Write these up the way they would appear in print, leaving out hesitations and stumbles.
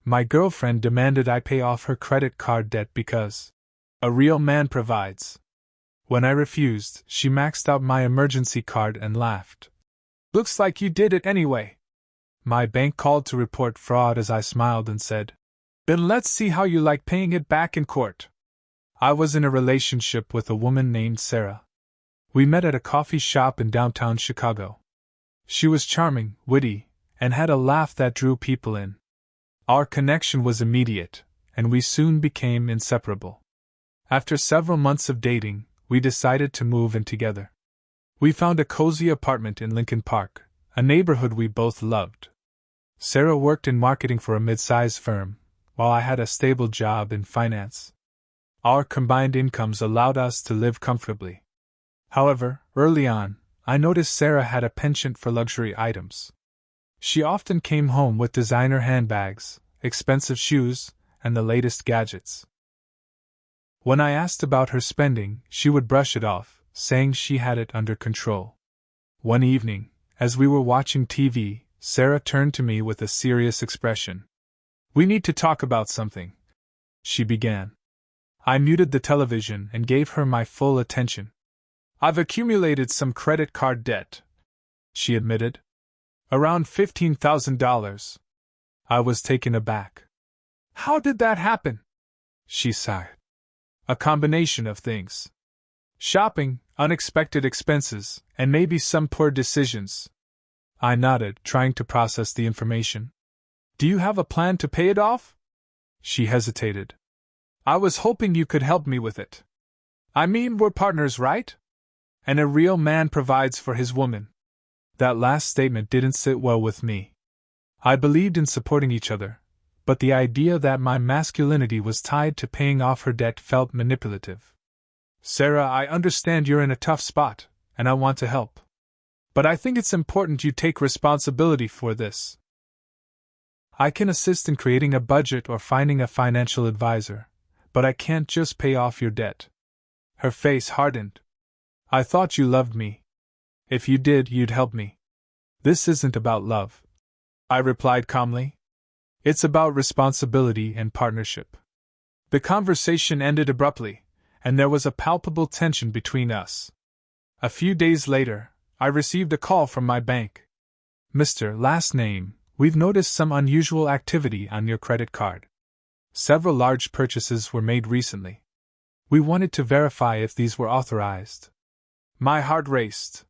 My girlfriend demanded I pay off her credit card debt because a real man provides. When I refused, she maxed out my emergency card and laughed. Looks like you did it anyway. My bank called to report fraud as I smiled and said, Then let's see how you like paying it back in court. I was in a relationship with a woman named Sarah. We met at a coffee shop in downtown Chicago. She was charming, witty, and had a laugh that drew people in. Our connection was immediate, and we soon became inseparable. After several months of dating, we decided to move in together. We found a cozy apartment in Lincoln Park, a neighborhood we both loved. Sarah worked in marketing for a mid-sized firm, while I had a stable job in finance. Our combined incomes allowed us to live comfortably. However, early on, I noticed Sarah had a penchant for luxury items. She often came home with designer handbags, expensive shoes, and the latest gadgets. When I asked about her spending, she would brush it off, saying she had it under control. One evening, as we were watching TV, Sarah turned to me with a serious expression. We need to talk about something, she began. I muted the television and gave her my full attention. I've accumulated some credit card debt, she admitted. Around $15,000. I was taken aback. How did that happen? She sighed. A combination of things. Shopping, unexpected expenses, and maybe some poor decisions. I nodded, trying to process the information. Do you have a plan to pay it off? She hesitated. I was hoping you could help me with it. I mean, we're partners, right? And a real man provides for his woman. That last statement didn't sit well with me. I believed in supporting each other, but the idea that my masculinity was tied to paying off her debt felt manipulative. Sarah, I understand you're in a tough spot, and I want to help. But I think it's important you take responsibility for this. I can assist in creating a budget or finding a financial advisor, but I can't just pay off your debt. Her face hardened. I thought you loved me. If you did, you'd help me. This isn't about love, I replied calmly. It's about responsibility and partnership. The conversation ended abruptly, and there was a palpable tension between us. A few days later, I received a call from my bank. Mr. Last name, we've noticed some unusual activity on your credit card. Several large purchases were made recently. We wanted to verify if these were authorized. My heart raced.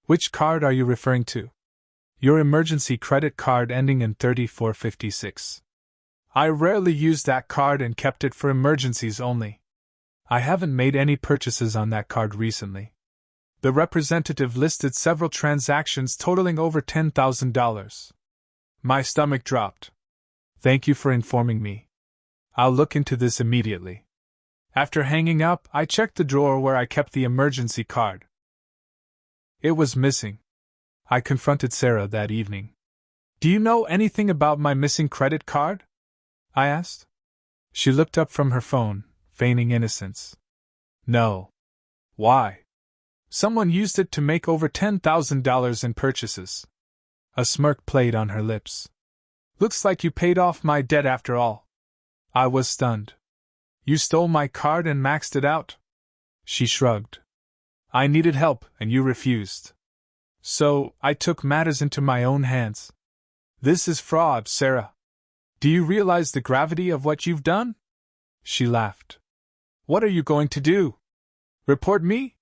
Which card are you referring to? Your emergency credit card ending in 3456. I rarely use that card and kept it for emergencies only. I haven't made any purchases on that card recently. The representative listed several transactions totaling over $10,000. My stomach dropped. Thank you for informing me. I'll look into this immediately. After hanging up, I checked the drawer where I kept the emergency card. It was missing. I confronted Sarah that evening. Do you know anything about my missing credit card? I asked. She looked up from her phone, feigning innocence. No. Why? Someone used it to make over $10,000 in purchases. A smirk played on her lips. Looks like you paid off my debt after all. I was stunned. You stole my card and maxed it out? She shrugged. I needed help, and you refused. So, I took matters into my own hands. This is fraud, Sarah. Do you realize the gravity of what you've done? She laughed. What are you going to do? Report me?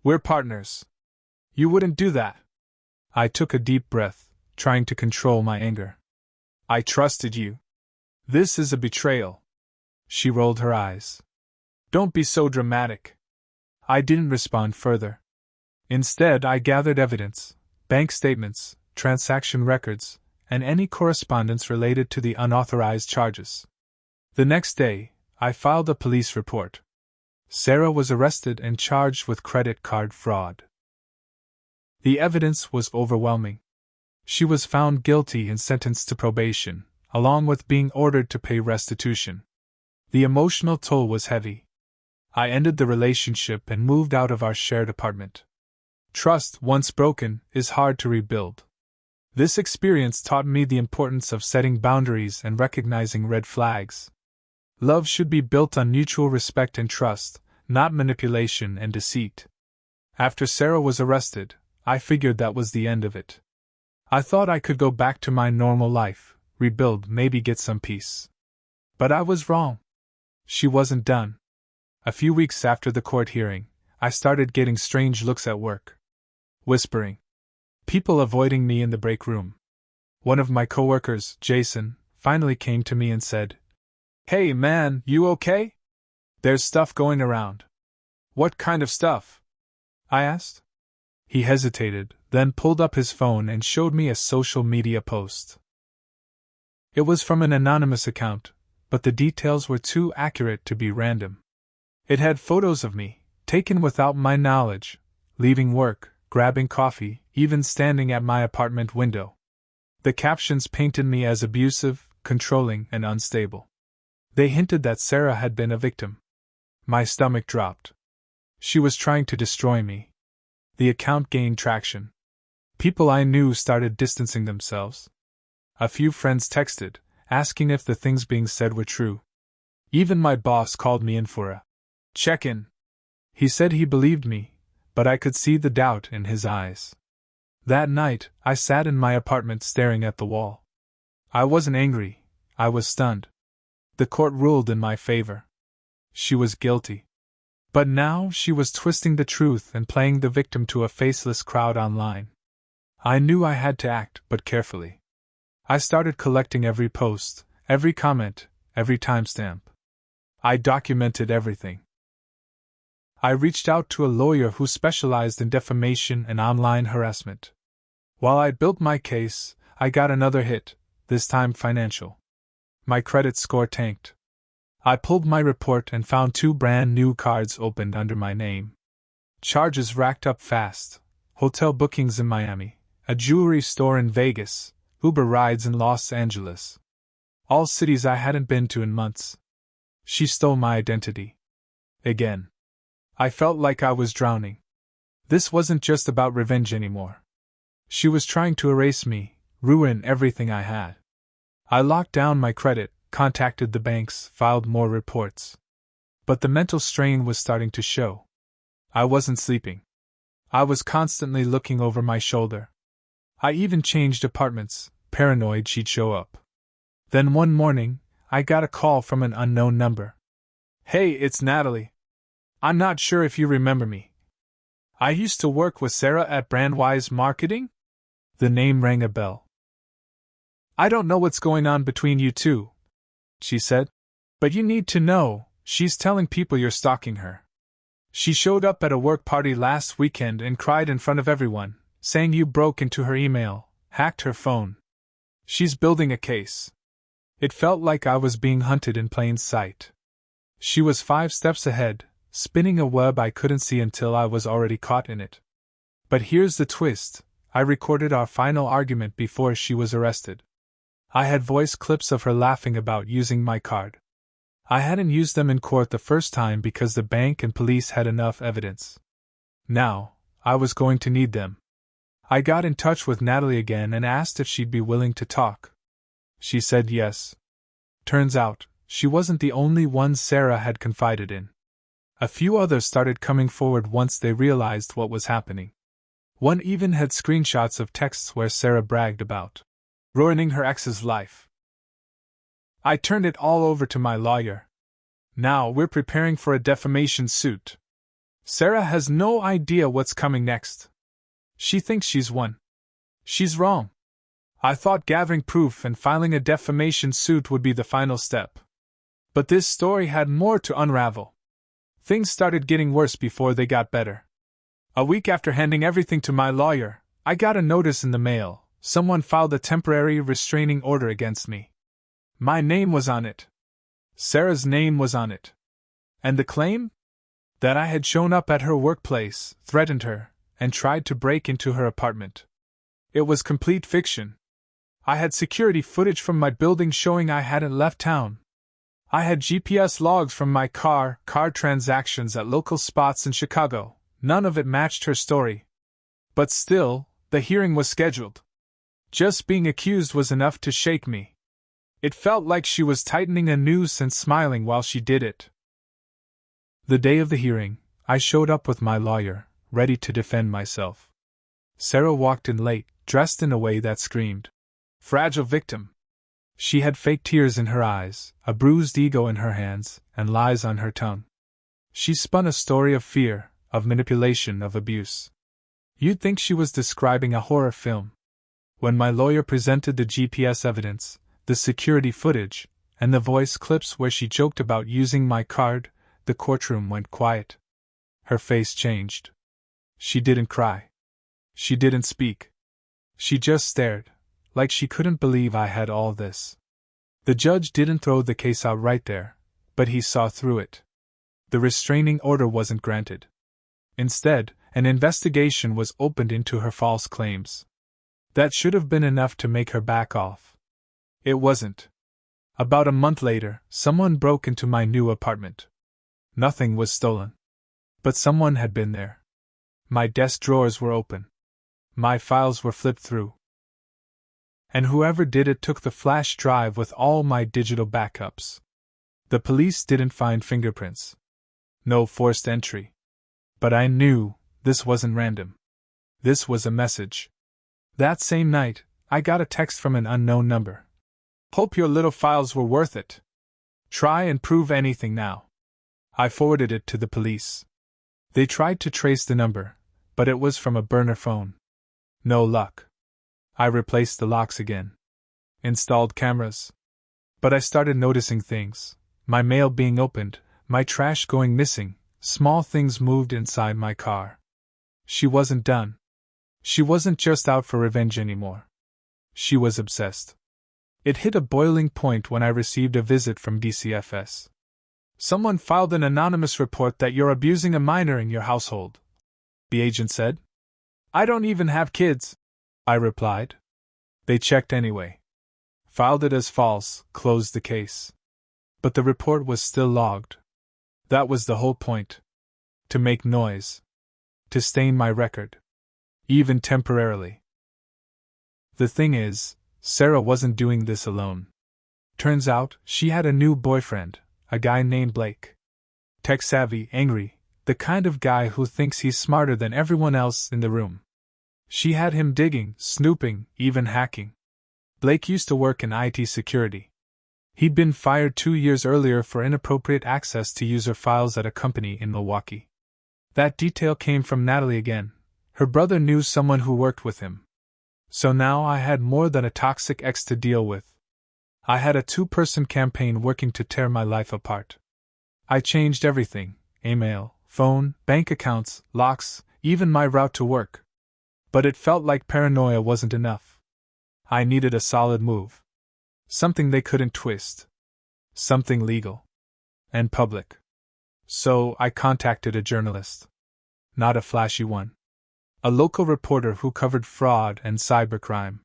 We're partners. You wouldn't do that. I took a deep breath, trying to control my anger. I trusted you. This is a betrayal. She rolled her eyes. Don't be so dramatic. I didn't respond further. Instead, I gathered evidence, bank statements, transaction records, and any correspondence related to the unauthorized charges. The next day, I filed a police report. Sarah was arrested and charged with credit card fraud. The evidence was overwhelming. She was found guilty and sentenced to probation, along with being ordered to pay restitution. The emotional toll was heavy. I ended the relationship and moved out of our shared apartment. Trust, once broken, is hard to rebuild. This experience taught me the importance of setting boundaries and recognizing red flags. Love should be built on mutual respect and trust, not manipulation and deceit. After Sarah was arrested, I figured that was the end of it. I thought I could go back to my normal life, rebuild, maybe get some peace. But I was wrong. She wasn't done. A few weeks after the court hearing, I started getting strange looks at work. Whispering. People avoiding me in the break room. One of my coworkers, Jason, finally came to me and said, "Hey man, you okay? There's stuff going around." "What kind of stuff?" I asked. He hesitated, then pulled up his phone and showed me a social media post. It was from an anonymous account, but the details were too accurate to be random. It had photos of me, taken without my knowledge, leaving work, grabbing coffee, even standing at my apartment window. The captions painted me as abusive, controlling, and unstable. They hinted that Sarah had been a victim. My stomach dropped. She was trying to destroy me. The account gained traction. People I knew started distancing themselves. A few friends texted, asking if the things being said were true. Even my boss called me in for a check-in. He said he believed me, but I could see the doubt in his eyes. That night, I sat in my apartment staring at the wall. I wasn't angry, I was stunned. The court ruled in my favor. She was guilty. But now she was twisting the truth and playing the victim to a faceless crowd online. I knew I had to act, but carefully. I started collecting every post, every comment, every timestamp. I documented everything. I reached out to a lawyer who specialized in defamation and online harassment. While I built my case, I got another hit, this time financial. My credit score tanked. I pulled my report and found 2 brand new cards opened under my name. Charges racked up fast: hotel bookings in Miami, a jewelry store in Vegas, Uber rides in Los Angeles. All cities I hadn't been to in months. She stole my identity. Again. I felt like I was drowning. This wasn't just about revenge anymore. She was trying to erase me, ruin everything I had. I locked down my credit, contacted the banks, filed more reports. But the mental strain was starting to show. I wasn't sleeping. I was constantly looking over my shoulder. I even changed apartments, paranoid she'd show up. Then one morning, I got a call from an unknown number. "Hey, it's Natalie. I'm not sure if you remember me. I used to work with Sarah at Brandwise Marketing?" The name rang a bell. "I don't know what's going on between you two," she said, "but you need to know, she's telling people you're stalking her. She showed up at a work party last weekend and cried in front of everyone, saying you broke into her email, hacked her phone. She's building a case." It felt like I was being hunted in plain sight. She was 5 steps ahead, spinning a web I couldn't see until I was already caught in it. But here's the twist: I recorded our final argument before she was arrested. I had voice clips of her laughing about using my card. I hadn't used them in court the first time because the bank and police had enough evidence. Now, I was going to need them. I got in touch with Natalie again and asked if she'd be willing to talk. She said yes. Turns out, she wasn't the only one Sarah had confided in. A few others started coming forward once they realized what was happening. One even had screenshots of texts where Sarah bragged about ruining her ex's life. I turned it all over to my lawyer. Now we're preparing for a defamation suit. Sarah has no idea what's coming next. She thinks she's won. She's wrong. I thought gathering proof and filing a defamation suit would be the final step. But this story had more to unravel. Things started getting worse before they got better. A week after handing everything to my lawyer, I got a notice in the mail. Someone filed a temporary restraining order against me. My name was on it. Sarah's name was on it. And the claim? That I had shown up at her workplace, threatened her, and tried to break into her apartment. It was complete fiction. I had security footage from my building showing I hadn't left town. I had GPS logs from my car transactions at local spots in Chicago. None of it matched her story. But still, the hearing was scheduled. Just being accused was enough to shake me. It felt like she was tightening a noose and smiling while she did it. The day of the hearing, I showed up with my lawyer, ready to defend myself. Sarah walked in late, dressed in a way that screamed, "Fragile victim." She had fake tears in her eyes, a bruised ego in her hands, and lies on her tongue. She spun a story of fear, of manipulation, of abuse. You'd think she was describing a horror film. When my lawyer presented the GPS evidence, the security footage, and the voice clips where she joked about using my card, the courtroom went quiet. Her face changed. She didn't cry. She didn't speak. She just stared, like she couldn't believe I had all this. The judge didn't throw the case out right there, but he saw through it. The restraining order wasn't granted. Instead, an investigation was opened into her false claims. That should have been enough to make her back off. It wasn't. About a month later, someone broke into my new apartment. Nothing was stolen. But someone had been there. My desk drawers were open. My files were flipped through. And whoever did it took the flash drive with all my digital backups. The police didn't find fingerprints. No forced entry. But I knew this wasn't random. This was a message. That same night, I got a text from an unknown number. "Hope your little files were worth it. Try and prove anything now." I forwarded it to the police. They tried to trace the number, but it was from a burner phone. No luck. I replaced the locks again. Installed cameras. But I started noticing things. My mail being opened, my trash going missing, small things moved inside my car. She wasn't done. She wasn't just out for revenge anymore. She was obsessed. It hit a boiling point when I received a visit from DCFS. "Someone filed an anonymous report that you're abusing a minor in your household," the agent said. "I don't even have kids," I replied. They checked anyway. Filed it as false, closed the case. But the report was still logged. That was the whole point. To make noise. To stain my record. Even temporarily. The thing is, Sarah wasn't doing this alone. Turns out, she had a new boyfriend, a guy named Blake. Tech-savvy, angry, the kind of guy who thinks he's smarter than everyone else in the room. She had him digging, snooping, even hacking. Blake used to work in IT security. He'd been fired 2 years earlier for inappropriate access to user files at a company in Milwaukee. That detail came from Natalie again. Her brother knew someone who worked with him. So now I had more than a toxic ex to deal with. I had a 2-person campaign working to tear my life apart. I changed everything: email, phone, bank accounts, locks, even my route to work. But it felt like paranoia wasn't enough. I needed a solid move. Something they couldn't twist. Something legal. And public. So I contacted a journalist. Not a flashy one. A local reporter who covered fraud and cybercrime.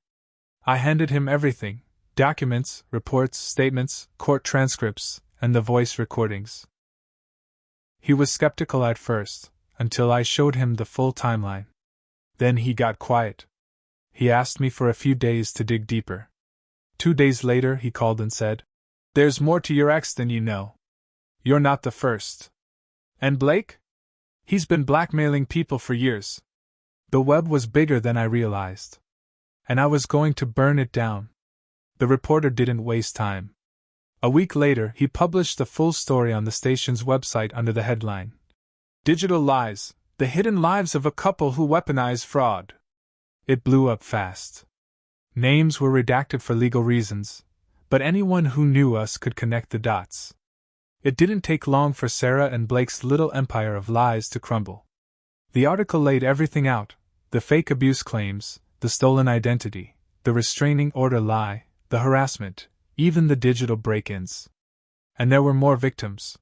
I handed him everything: documents, reports, statements, court transcripts, and the voice recordings. He was skeptical at first, until I showed him the full timeline. Then he got quiet. He asked me for a few days to dig deeper. 2 days later he called and said, "There's more to your ex than you know. You're not the first. And Blake? He's been blackmailing people for years." The web was bigger than I realized. And I was going to burn it down. The reporter didn't waste time. A week later, he published the full story on the station's website under the headline, "Digital Lies: The Hidden Lives of a Couple Who Weaponize Fraud." It blew up fast. Names were redacted for legal reasons, but anyone who knew us could connect the dots. It didn't take long for Sarah and Blake's little empire of lies to crumble. The article laid everything out: the fake abuse claims, the stolen identity, the restraining order lie, the harassment, even the digital break-ins. And there were more victims.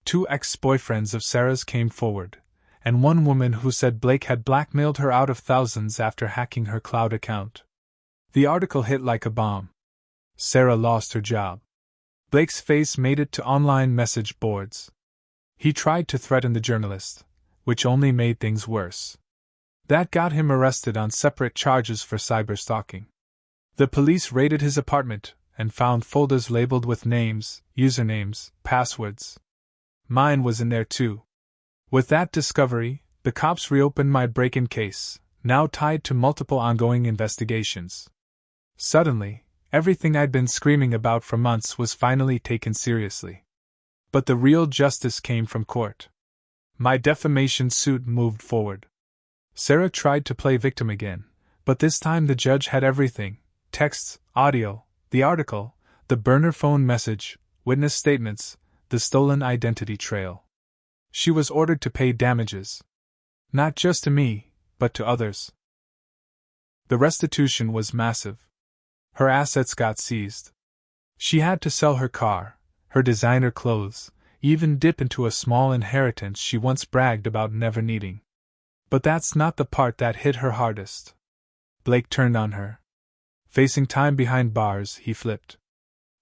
2 ex-boyfriends of Sarah's came forward, and one woman who said Blake had blackmailed her out of thousands after hacking her cloud account. The article hit like a bomb. Sarah lost her job. Blake's face made it to online message boards. He tried to threaten the journalist, which only made things worse. That got him arrested on separate charges for cyberstalking. The police raided his apartment and found folders labeled with names, usernames, passwords. Mine was in there too. With that discovery, the cops reopened my break-in case, now tied to multiple ongoing investigations. Suddenly, everything I'd been screaming about for months was finally taken seriously. But the real justice came from court. My defamation suit moved forward. Sarah tried to play victim again, but this time the judge had everything: texts, audio, the article, the burner phone message, witness statements, the stolen identity trail. She was ordered to pay damages. Not just to me, but to others. The restitution was massive. Her assets got seized. She had to sell her car, her designer clothes, even dip into a small inheritance she once bragged about never needing. But that's not the part that hit her hardest. Blake turned on her. Facing time behind bars, he flipped.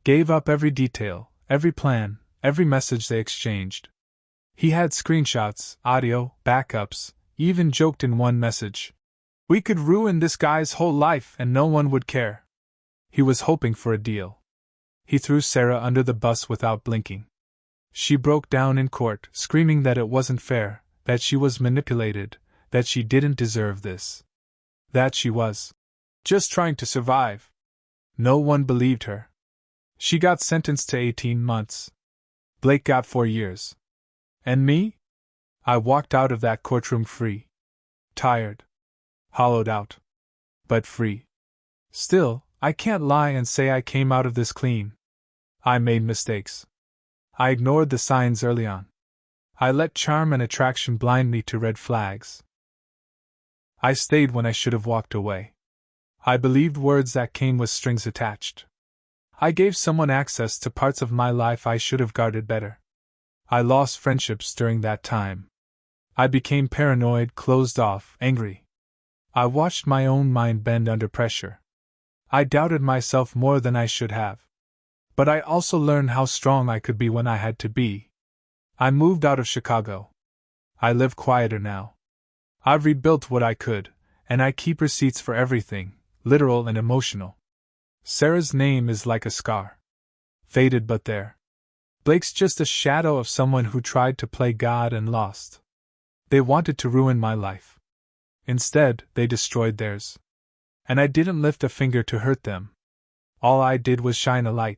Gave up every detail, every plan, every message they exchanged. He had screenshots, audio, backups, even joked in one message. We could ruin this guy's whole life and no one would care. He was hoping for a deal. He threw Sarah under the bus without blinking. She broke down in court, screaming that it wasn't fair, that she was manipulated, that she didn't deserve this. That she was just trying to survive. No one believed her. She got sentenced to 18 months. Blake got 4 years. And me? I walked out of that courtroom free. Tired. Hollowed out. But free. Still, I can't lie and say I came out of this clean. I made mistakes. I ignored the signs early on. I let charm and attraction blind me to red flags. I stayed when I should have walked away. I believed words that came with strings attached. I gave someone access to parts of my life I should have guarded better. I lost friendships during that time. I became paranoid, closed off, angry. I watched my own mind bend under pressure. I doubted myself more than I should have. But I also learned how strong I could be when I had to be. I moved out of Chicago. I live quieter now. I've rebuilt what I could, and I keep receipts for everything, literal and emotional. Sarah's name is like a scar. Faded but there. Blake's just a shadow of someone who tried to play God and lost. They wanted to ruin my life. Instead, they destroyed theirs. And I didn't lift a finger to hurt them. All I did was shine a light.